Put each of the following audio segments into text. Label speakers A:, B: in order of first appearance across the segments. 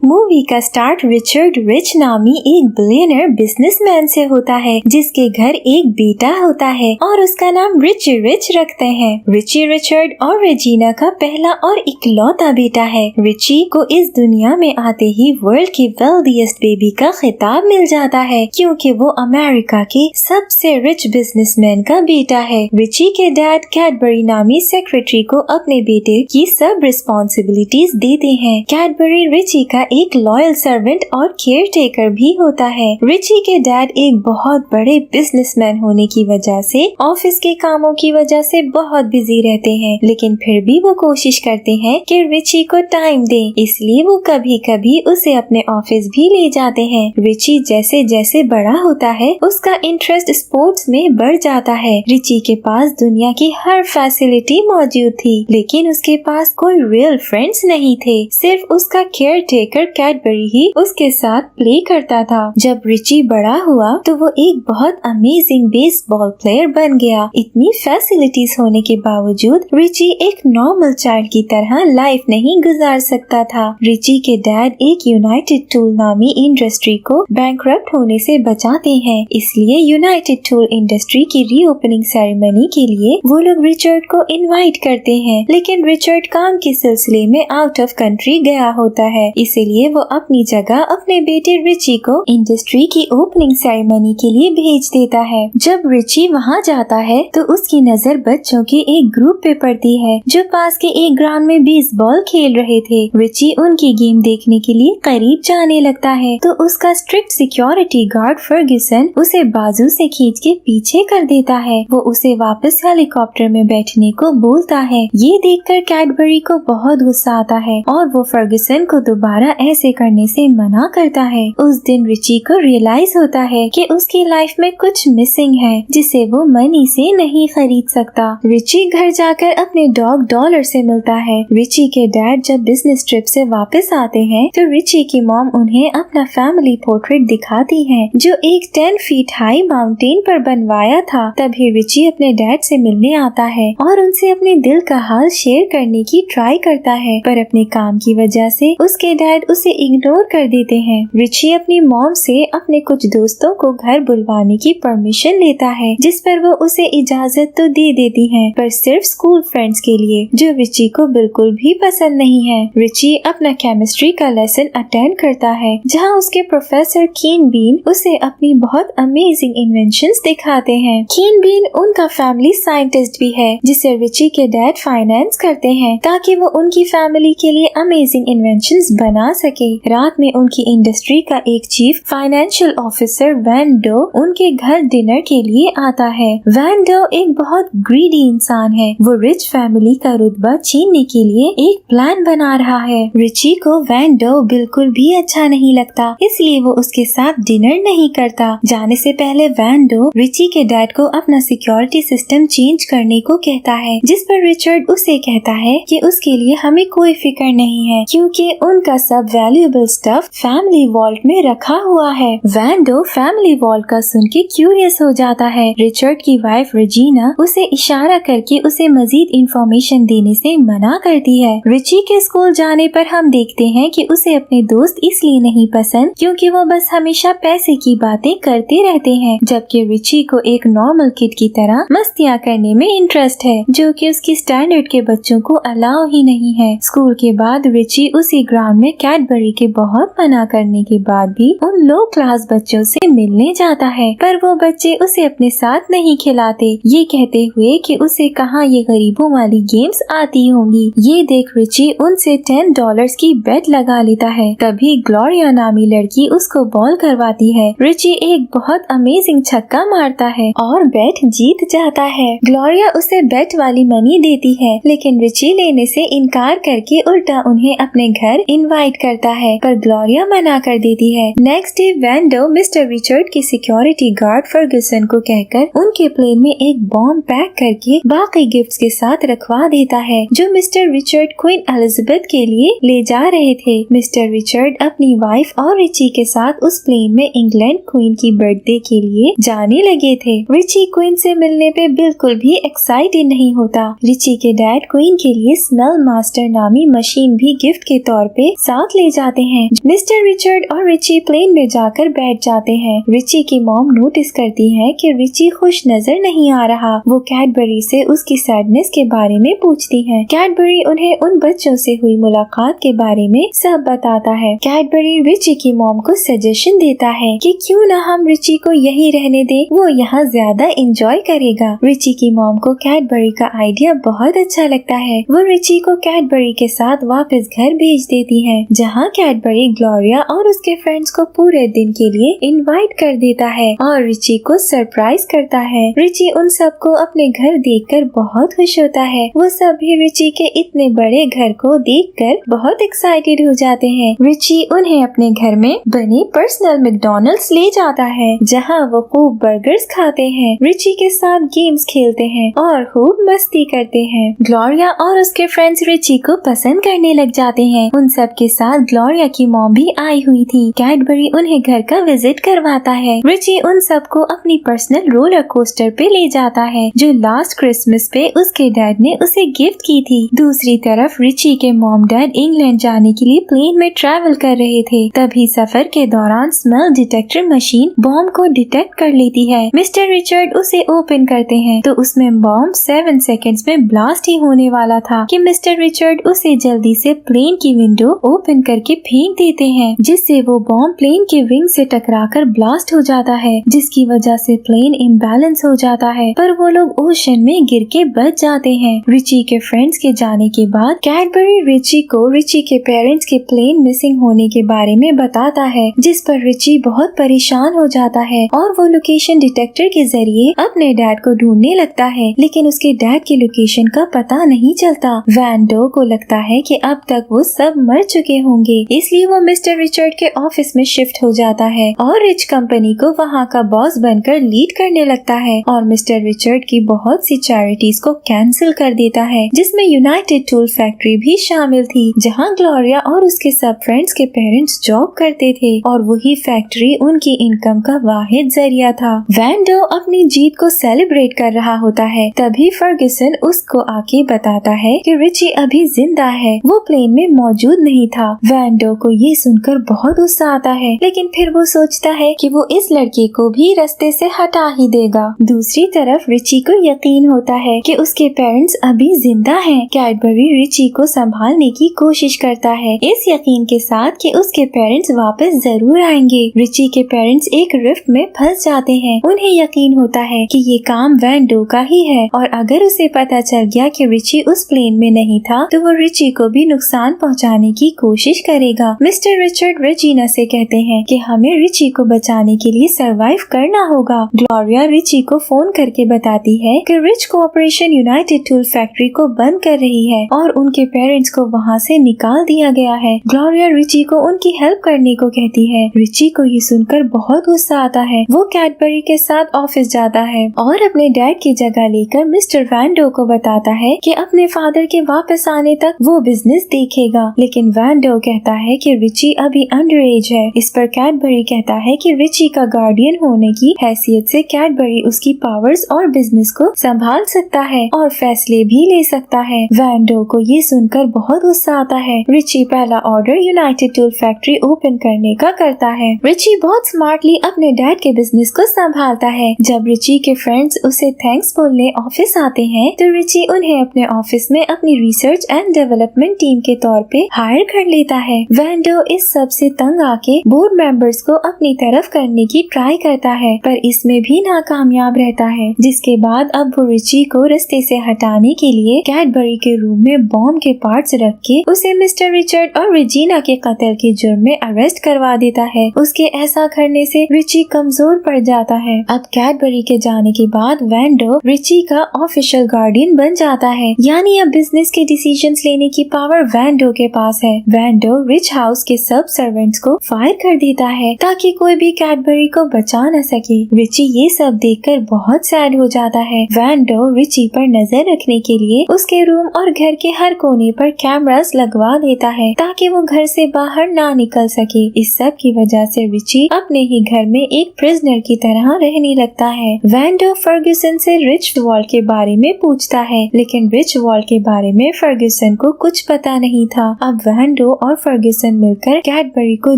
A: Movie का start Richard rich नामी एक बिलियनर बिजनेसमैन से होता है जिसके घर एक बेटा होता है और उसका नाम रिची रिच रखते हैं। रिची रिचर्ड और रेजिना का पहला और इकलौता बेटा है। रिची को इस दुनिया में आते ही वर्ल्ड के वेल्दीएस्ट बेबी का खिताब मिल जाता है क्योंकि वो अमेरिका के सबसे रिच बिजनेसमैन का बेटा है। रिची के डैड कैडबरी नामी सेक्रेटरी को अपने बेटे की सब रिस्पॉन्सिबिलिटीज देते हैं। कैडबरी रिची का एक लॉयल सर्वेंट और केयर टेकर भी होता है। रिची के डैड एक बहुत बड़े बिजनेसमैन होने की वजह से ऑफिस के कामों की वजह से बहुत बिजी रहते हैं, लेकिन फिर भी वो कोशिश करते हैं कि रिची को टाइम दें, इसलिए वो कभी कभी उसे अपने ऑफिस भी ले जाते हैं। रिची जैसे जैसे बड़ा होता है उसका इंटरेस्ट स्पोर्ट्स में बढ़ जाता है। रिची के पास दुनिया की हर फैसिलिटी मौजूद थी, लेकिन उसके पास कोई रियल फ्रेंड्स नहीं थे। सिर्फ उसका केयर टेकर कैडबरी ही उसके साथ प्ले करता था। जब रिची बड़ा हुआ तो वो एक बहुत अमेजिंग बेसबॉल प्लेयर बन गया। इतनी फैसिलिटीज होने के बावजूद रिची एक नॉर्मल चाइल्ड की तरह लाइफ नहीं गुजार सकता था। रिची के डैड एक यूनाइटेड टूल नामी इंडस्ट्री को बैंकरप्ट होने से बचाते हैं, इसलिए यूनाइटेड टूल इंडस्ट्री की रीओपनिंग सेरेमनी के लिए वो लोग रिचर्ड को इनवाइट करते हैं, लेकिन रिचर्ड काम के सिलसिले में आउट ऑफ कंट्री गया होता है, इसीलिए वो अपनी जगह अपने बेटे रिची को इंडस्ट्री की ओपनिंग सेरेमनी के लिए भेज देता है। जब रिची वहाँ जाता है तो उसकी नजर बच्चों के एक ग्रुप पे पड़ती है जो पास के एक ग्राउंड में बेसबॉल खेल रहे थे। रिची उनकी गेम देखने के लिए करीब जाने लगता है तो उसका स्ट्रिक्ट सिक्योरिटी गार्ड फर्ग्यूसन उसे बाजू से खींच के पीछे कर देता है। वो उसे वापस हेलीकॉप्टर में बैठने को बोलता है। ये देखकर कैडबरी को बहुत गुस्सा आता है और वो फर्ग्यूसन को दोबारा ऐसे करने से मना करता है। उस दिन रिची को रियलाइज होता है कि उसकी लाइफ में कुछ मिसिंग है जिसे वो मनी से नहीं खरीद सकता। रिची घर जाकर अपने डॉग डॉलर से मिलता है। रिची के डैड जब बिजनेस ट्रिप से वापस आते हैं तो रिची की मॉम उन्हें अपना फैमिली पोर्ट्रेट दिखाती है जो एक 10 फीट हाई माउंटेन पर बनवाया था। तभी रिची अपने डैड से मिलने आता है और उनसे अपने दिल का हाल शेयर करने की ट्राई करता है, पर अपने काम की वजह से उसके डैड उसे इग्नोर कर देते हैं। रिची अपनी मॉम से अपने कुछ दोस्तों को घर बुलवाने की परमिशन लेता है, जिस पर वो उसे इजाजत तो दे देती हैं, पर सिर्फ स्कूल फ्रेंड्स के लिए, जो रिची को बिल्कुल भी पसंद नहीं है। रिची अपना केमिस्ट्री का लेसन अटेंड करता है जहाँ उसके प्रोफेसर कीन बीन उसे अपनी बहुत अमेजिंग इन्वेंशंस दिखाते हैं। कीन बीन उनका फैमिली साइंटिस्ट भी है जिसे रिची के डैड फाइनेंस करते हैं ताकि वो उनकी फैमिली के लिए अमेजिंग इन्वेंशंस बना सके। रात में उनकी इंडस्ट्री का एक chief financial officer Van Doe उनके घर डिनर के लिए आता है। वैन डो एक बहुत ग्रीडी इंसान है। वो रिच फैमिली का रुतबा छीनने के लिए एक प्लान बना रहा है। रिची को वैन डो बिल्कुल भी अच्छा नहीं लगता, इसलिए वो उसके साथ डिनर नहीं करता। जाने से पहले वैन डो रिची के डैड को अपना सिक्योरिटी सिस्टम चेंज करने को कहता है, जिस पर रिचर्ड उसे कहता है कि उसके लिए हमें कोई फिक्र नहीं है क्योंकि उनका सब वैल्यूएबल स्टफ फैमिली वॉल्ट में रखा हुआ है। वैन डो फैमिली वॉल्ट का सुन के क्यूरियस हो जाता है। रिचर्ड की वाइफ रेजिना उसे इशारा करके उसे मजीद इंफॉर्मेशन देने से मना करती है। रिची के स्कूल जाने पर हम देखते हैं कि उसे अपने दोस्त इसलिए नहीं पसंद क्योंकि वो बस हमेशा पैसे की बातें करते रहते हैं, जबकि रिची को एक नॉर्मल किड की तरह मस्तियाँ करने में इंटरेस्ट है जो कि उसकी स्टैंडर्ड के बच्चों को अलाउ ही नहीं है। स्कूल के बाद रिची उसी ग्राउंड में कैडबरी के बहुत मना करने के बाद भी उन लो क्लास बच्चों से मिलने जाता है, पर वो बच्चे उसे अपने साथ नहीं खिलाते, ये कहते हुए कि उसे कहाँ ये गरीबों वाली गेम्स आती होंगी। ये देख रिची उनसे $10 की बेट लगा लेता है। तभी ग्लोरिया नामी लड़की उसको बॉल करवाती है। रिची एक बहुत अमेजिंग छक्का मारता है और बेट जीत जाता है। ग्लोरिया उसे बेट वाली मनी देती है, लेकिन रिची लेने से इनकार करके उल्टा उन्हें अपने घर इनवाइट करता है, पर ग्लोरिया मना कर देती है। Next day Van Doe mister Richard की सिक्योरिटी गार्ड फर्ग्यूसन को कहकर उनके प्लेन में एक बॉम्ब पैक करके बाकी गिफ्ट्स के साथ रखवा देता है जो मिस्टर रिचर्ड क्वीन एलिजाबेथ के लिए ले जा रहे थे। मिस्टर रिचर्ड अपनी वाइफ और रिची के साथ उस प्लेन में इंग्लैंड क्वीन की बर्थडे के लिए जाने लगे थे। रिची क्वीन से मिलने पे बिल्कुल भी एक्साइटेड नहीं होता। रिची के डैड क्वीन के लिए स्मेल मास्टर नामी मशीन भी गिफ्ट के तौर पे साथ ले जाते हैं। मिस्टर रिचर्ड और रिची प्लेन में जाकर बैठ जाते हैं। रिची की मॉम नोटिस करती है कि रिची खुश नजर नहीं आ रहा। वो कैडबरी से उसकी सैडनेस के बारे में पूछती है। कैडबरी उन्हें उन बच्चों से हुई मुलाकात के बारे में सब बताता है। कैडबरी रिची की मॉम को सजेशन देता है कि क्यों ना हम रिची को यही रहने दें, वो यहाँ ज्यादा एंजॉय करेगा। रिची की मॉम को कैडबरी का आइडिया बहुत अच्छा लगता है। वो रिची को कैडबरी के साथ वापस घर भेज देती है, जहाँ कैडबरी ग्लोरिया और उसके फ्रेंड्स को पूरे दिन के लिए इनवाइट कर देता है और रिची को सरप्राइज करता है। रिची उन सबको अपने घर देखकर बहुत खुश होता है। वो सब भी रिची के इतने बड़े घर को देखकर बहुत एक्साइटेड हो जाते हैं। रिची उन्हें अपने घर में बने पर्सनल मैकडॉनल्ड्स ले जाता है, जहाँ वो खूब बर्गर्स खाते हैं, रिची के साथ गेम्स खेलते हैं और खूब मस्ती करते हैं। ग्लोरिया और उसके फ्रेंड्स रिची को पसंद करने लग जाते हैं। उन सब के साथ ग्लोरिया की मॉम भी आई हुई थी। कैडबरी उन्हें घर का विजिट करवाता है। रिची उन सबको अपनी पर्सनल रोलर कोस्टर पे ले जाता है, जो लास्ट क्रिसमस पे उसके डैड ने उसे गिफ्ट की थी। दूसरी तरफ रिची के मॉम डैड इंग्लैंड जाने के लिए प्लेन में ट्रैवल कर रहे थे। तभी सफर के दौरान स्मेल डिटेक्टर मशीन बॉम्ब को डिटेक्ट कर लेती है। मिस्टर रिचर्ड उसे ओपन करते हैं तो उसमें बॉम्ब 7 सेकंड्स में ब्लास्ट ही होने वाला था कि मिस्टर रिचर्ड उसे जल्दी से प्लेन की विंडो ओपन करके फेंक देते हैं, जिससे वो बॉम्ब प्लेन के विंग से टकराकर ब्लास्ट हो जाता है, जिसकी वजह से प्लेन इम्बैलेंस हो जाता है। पर वो लोग ओशन में गिर के बच जाते हैं। रिची के फ्रेंड्स के जाने के बाद कैडबरी रिची को रिची के पेरेंट्स के प्लेन मिसिंग होने के बारे में बताता है, जिस पर रिची बहुत परेशान हो जाता है और वो लोकेशन डिटेक्टर के जरिए अपने डैड को ढूंढने लगता है, लेकिन उसके डैड की लोकेशन का पता नहीं चलता। वैन डो को लगता है कि अब तक वो सब मर चुके होंगे, इसलिए वो मिस्टर रिचर्ड के ऑफिस में शिफ्ट हो जाता है और रिच कंपनी को वहाँ का बॉस बनकर लीड करने लगता है और मिस्टर रिचर्ड की बहुत सी चैरिटीज को कैंसिल कर देता है, जिसमें यूनाइटेड टूल फैक्ट्री भी शामिल थी, जहाँ ग्लोरिया और उसके सब फ्रेंड्स के पेरेंट्स जॉब करते थे और वही फैक्ट्री उनकी इनकम का वाहिद जरिया था। वैन डो अपनी जीत को सेलिब्रेट कर रहा होता है, तभी फर्गुसन उसको आके बताता है कि रिची अभी जिंदा है, वो प्लेन में मौजूद नहीं था। वैन डो को ये सुनकर बहुत गुस्सा आता है, लेकिन फिर वो सोचता है कि वो इस लड़के को भी रास्ते से हटा ही देगा। दूसरी तरफ रिची को यकीन होता है कि उसके पेरेंट्स अभी जिंदा हैं। कैडबरी रिची को संभालने की कोशिश करता है, इस यकीन के साथ कि उसके पेरेंट्स वापस जरूर आएंगे। रिची के पेरेंट्स एक रिफ्ट में फंस जाते हैं। उन्हें यकीन होता है कि ये काम वैन डो का ही है और अगर उसे पता चल गया कि रिची उस प्लेन में नहीं था तो वो रिची को भी नुकसान पहुंचाने की कोशिश करेगा। मिस्टर रिचर्ड रेजिना से कहते हैं कि हमें रिची को बचाने के लिए सरवाइव करना होगा। ग्लोरिया रिची को फोन करके बताती है कि rich corporation United tool factory को बंद कर रही है और उनके पेरेंट्स को वहाँ से निकाल दिया गया है। ग्लोरिया रिची को उनकी हेल्प करने को कहती है। रिची को ये सुनकर बहुत गुस्सा आता है। वो कैडबरी के साथ ऑफिस जाता है और अपने डैड की जगह लेकर मिस्टर वैन डो को बताता है कि अपने फादर के वापस आने तक वो बिजनेस देखेगा, लेकिन वैन डो कहता है कि रिची अभी अंडर एज है। इस पर कैडबरी कहता है कि रिची का गार्डियन होने की हैसियत से कैडबरी उसकी पावर्स और बिजनेस को संभाल सकता है और फैसले भी ले सकता है। वैन डो को ये सुनकर बहुत गुस्सा आता है। रिची पहला order United tool factory open करने का करता है। रिची बहुत स्मार्टली अपने डैड के बिजनेस को संभालता है। जब रिची के फ्रेंड्स उसे थैंक्स बोलने ऑफिस आते हैं तो रिची उन्हें अपने ऑफिस में अपनी रिसर्च एंड डेवलपमेंट टीम के तौर पे हायर कर लेता है। वैन डो इस सब से तंग आके बोर्ड मेंबर्स को अपनी तरफ करने की ट्राई करता है, पर इसमें भी नाकामयाब रहता है, जिसके बाद अब वो रिची को रास्ते से हटाने के लिए कैडबरी के रूम में बॉम्ब के पार्ट्स रख के उसे मिस्टर रिचर्ड और रेजिना के कत्ल के जुर्म में अरेस्ट करवा देता है। उसके ऐसा करने से रिची कमजोर पड़ जाता है। अब कैडबरी के जाने के बाद वैन डो रिची का ऑफिशियल गार्डियन बन जाता है, यानी अब बिजनेस के डिसीजंस लेने की पावर वैन डो के पास है। वैन डो रिच हाउस के सब सर्वेंट्स को फायर कर देता है ताकि कोई भी कैडबरी को बचा न सके। रिची ये सब देखकर बहुत सैड हो जाता है। वैन डो रिची पर नजर रखने के लिए उसके रूम और घर के हर कोने पर कैमरास लगवा देता है ताकि वो घर से बाहर ना निकल सके। इस सब की वजह से रिची अपने ही घर में एक प्रिजनर की तरह रहने लगता है। वैन डो फर्गुसन से रिच वॉल के बारे में पूछता है, लेकिन रिच वॉल के बारे में फर्गुसन को कुछ पता नहीं था। अब वैन डो और फर्ग्यूसन मिलकर कैडबरी को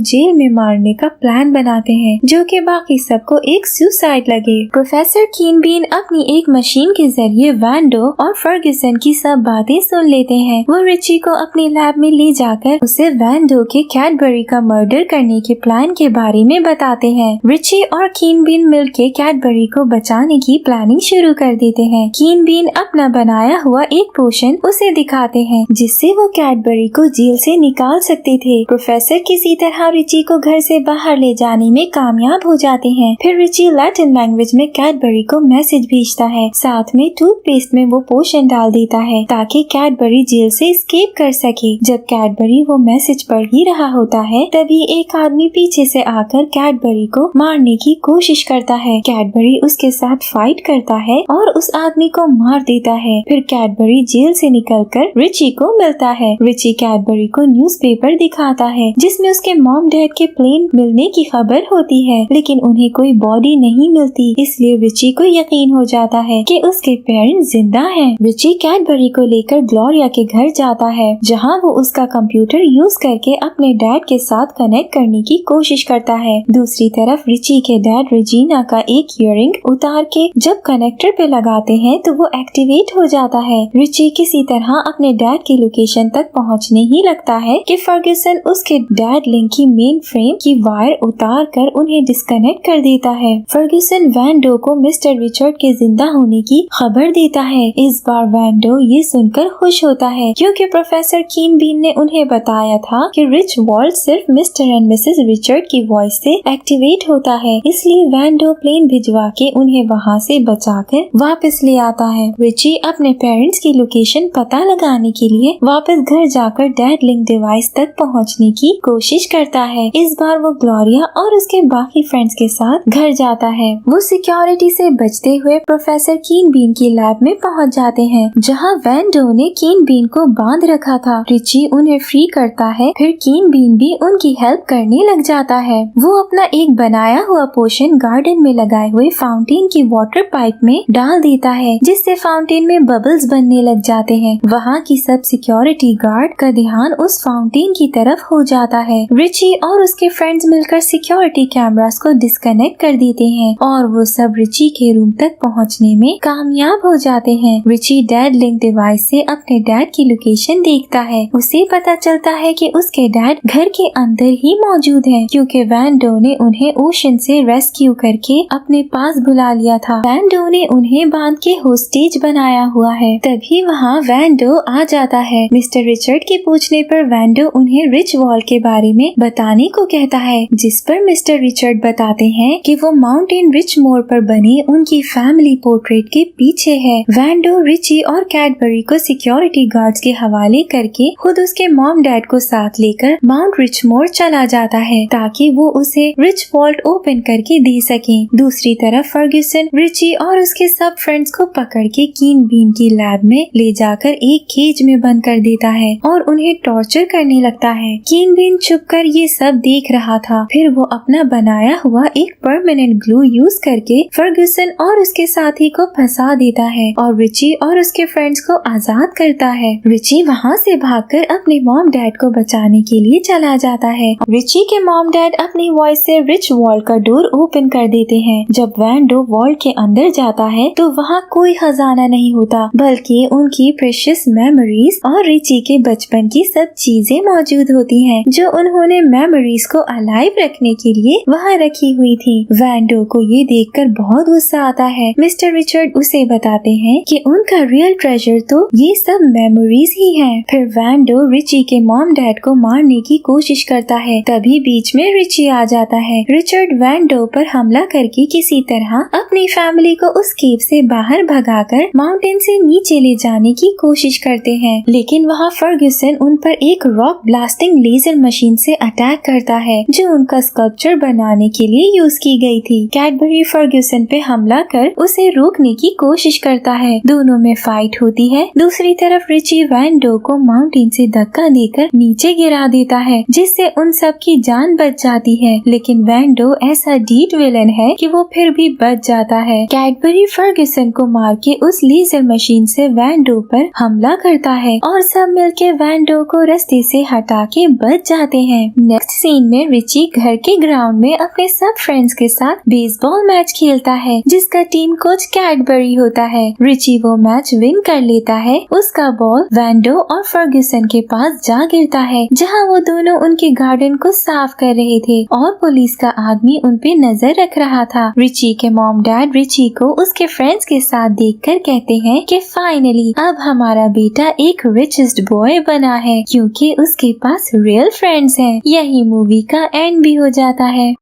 A: जेल में मारने का प्लान बनाते हैं, जो कि बाकी सबको एक सुसाइड लगे। प्रोफेसर कीन बीन अपनी एक मशीन के जरिए वैंडो और फर्ग्यूसन की सब बातें सुन लेते हैं। वो रिची को अपने लैब में ले जाकर उसे वैंडो के कैडबरी का मर्डर करने के प्लान के बारे में बताते हैं। रिची और कीन बीन मिलकर कैडबरी को बचाने की प्लानिंग शुरू कर देते हैं। कीन बीन अपना बनाया हुआ एक पोशन उसे दिखाते हैं, जिससे वो कैडबरी को जेल से निकाल सकते थे। प्रोफेसर किसी तरह रिची को घर से बाहर ले जाने में कामयाब हो जाते हैं। फिर रिची लैटिन लैंग्वेज में कैडबरी को मैसेज भेजता है, साथ में टूथपेस्ट में वो पोशन डाल देता है ताकि कैडबरी जेल से एस्केप कर सके। जब कैडबरी वो मैसेज पढ़ ही रहा होता है, तभी एक आदमी पीछे से आकर कैडबरी को मारने की कोशिश करता है। कैडबरी उसके साथ फाइट करता है और उस आदमी को मार देता है। फिर कैडबरी जेल से निकलकर रिची को मिलता है। रिची कैडबरी को न्यूज़पेपर दिखाता है, जिसमें उसके मॉम डैड के प्लेन मिलने की खबर होती है, लेकिन उन्हें कोई बॉडी नहीं मिलती। इसलिए रिची को यकीन हो जाता है कि उसके पेरेंट्स जिंदा हैं। रिची कैडबरी को लेकर ग्लोरिया के घर जाता है, जहां वो उसका कंप्यूटर यूज करके अपने डैड के साथ कनेक्ट करने की कोशिश करता है। दूसरी तरफ रिची के डैड रेजिना का एक इयररिंग उतार के जब कनेक्टर पे लगाते हैं तो वो एक्टिवेट हो जाता है। रिची किसी तरह अपने डैड की लोकेशन तक पहुंचने ही लगता है कि फर्ग्यूसन उसके डैड लिंक की मेन फ्रेम की वायर उतार कर उन्हें डिस्कनेक्ट कर देता है। फर्ग्यूसन वैंडो को मिस्टर रिचर्ड के जिंदा होने की खबर देता है। इस बार वैंडो ये सुनकर खुश होता है, क्योंकि प्रोफेसर कीन बीन ने उन्हें बताया था कि रिच वॉल्ट सिर्फ मिस्टर एंड मिसेस रिचर्ड की वॉइस से एक्टिवेट होता है। इसलिए वैंडो प्लेन भिजवा के उन्हें वहाँ से बचाकर वापस ले आता है। रिची अपने पेरेंट्स की लोकेशन पता लगाने के लिए वापस घर जाकर डैड लिंक डिवाइस तक पहुँचने की कोशिश करता है। इस बार वो ग्लोरिया और उसके बाकी फ्रेंड्स के साथ घर जाता है। वो सिक्योरिटी से बचते हुए प्रोफेसर कीन बीन की लैब में पहुँच जाते हैं, जहाँ वैंडो ने कीन बीन को बांध रखा था। रिची उन्हें फ्री करता है, फिर कीन बीन भी उनकी हेल्प करने लग जाता है। वो अपना एक बनाया हुआ पोशन गार्डन में लगाए हुए फाउंटेन की वाटर पाइप में डाल देता है, जिससे फाउंटेन में बबल्स बनने लग जाते हैं। वहाँ की सब सिक्योरिटी गार्ड का ध्यान उस फाउंटेन की तरफ हो जाता है। रिची और उसके फ्रेंड्स मिलकर सिक्योरिटी कैमरास को डिस्कनेक्ट कर देते हैं और वो सब रिची के रूम तक पहुँचने में कामयाब हो जाते हैं। रिची डैड लिंक डिवाइस से अपने डैड की लोकेशन देखता है। उसे पता चलता है कि उसके डैड घर के अंदर ही मौजूद हैं, क्योंकि वैंडो ने उन्हें ओशन से रेस्क्यू करके अपने पास बुला लिया था। वैंडो ने उन्हें बांध के होस्टेज बनाया हुआ है। तभी वहाँ वैंडो आ जाता है। मिस्टर रिचर्ड के पूछने पर वैंडो उन्हें रिच वॉल के बारे में बताने को कहता है, जिस पर मिस्टर रिचर्ड बताते हैं कि वो माउंटेन रिच मोर पर बने उनकी फैमिली पोर्ट्रेट के पीछे है। वैंडो रिची और कैडबरी को सिक्योरिटी गार्ड्स के हवाले करके खुद उसके मॉम डैड को साथ लेकर माउंट रिचमोर चला जाता है, ताकि वो उसे रिच वॉल्ट ओपन करके दे सके। दूसरी तरफ फर्ग्यूसन रिची और उसके सब फ्रेंड्स को पकड़ के कीन बीन की लैब में ले जाकर एक केज में बंद कर देता है और उन्हें टॉर्चर करने लगता है। कीन बीन छुपकर ये सब देख रहा था। फिर वो अपना बनाया हुआ एक परमानेंट ग्लू यूज करके फर्ग्यूसन और उसके साथी को फंसा देता है और रिची और उसके फ्रेंड्स को आजाद करता है। रिची वहाँ से भागकर अपने मॉम डैड को बचाने के लिए चला जाता है। रिची के मॉम डैड अपनी वॉइस से रिच वॉल्ट का डोर ओपन कर देते हैं। जब वैंडो वॉल्ट के अंदर जाता है तो वहाँ कोई खजाना नहीं होता, बल्कि उनकी प्रेशियस मेमोरीज और रिची के बचपन की सब चीजें मौजूद होती हैं, जो उन्होंने मेमोरीज को अलाइव रखने के लिए वहाँ रखी हुई थी। वैंडो को ये देखकर बहुत गुस्सा आता है। मिस्टर रिचर्ड उसे बताते हैं कि उनका रियल ट्रेजर तो ये सब मेमोरीज ही हैं। फिर वैंडो रिची के मॉम डैड को मारने की कोशिश करता है। तभी बीच में रिची आ जाता है। रिचर्ड वैंडो पर हमला करके किसी तरह अपनी फैमिली को उस केव से बाहर भगाकर माउंटेन से नीचे ले जाने की कोशिश करते हैं, लेकिन वहाँ फर्ग्यूसन उन पर एक रॉक ब्लास्टिंग लेजर मशीन से अटैक करता है, जो उनका स्कल्पचर बनाने के लिए यूज की गई थी। कैडबरी फर्ग्यूसन पे हमला कर उसे रोकने की कोशिश करता है। दोनों में फाइट होती है। दूसरी तरफ रिची वैंडो को माउंटेन से धक्का देकर नीचे गिरा देता है, जिससे उन सब की जान बच जाती है। लेकिन वैंडो ऐसा डीट विलन है कि वो फिर भी बच जाता है। कैडबरी फर्ग्यूसन को मार के उस लेजर मशीन से वैंडो पर हमला करता है और सब मिलके वैंडो को रास्ते से हटा के बच जाते हैं। नेक्स्ट सीन में रिची घर के ग्राउंड में अपने सब फ्रेंड्स के साथ बेसबॉल मैच खेलता है, जिसका टीम कोच कैडबरी होता है। रिची वो मैच विन कर लेता है। उसका बॉल वैंडो और फर्ग्यूसन के पास जा गिरता है, जहां वो दोनों उनके गार्डन को साफ कर रहे थे और पुलिस का आदमी उन पे नजर रख रहा था। रिची के मॉम डैड रिची को उसके फ्रेंड्स के साथ देखकर कहते हैं कि फाइनली अब हमारा बेटा एक रिचेस्ट बॉय बना है, क्योंकि उसके पास रियल फ्रेंड्स हैं। यही मूवी का एंड भी हो जाता है।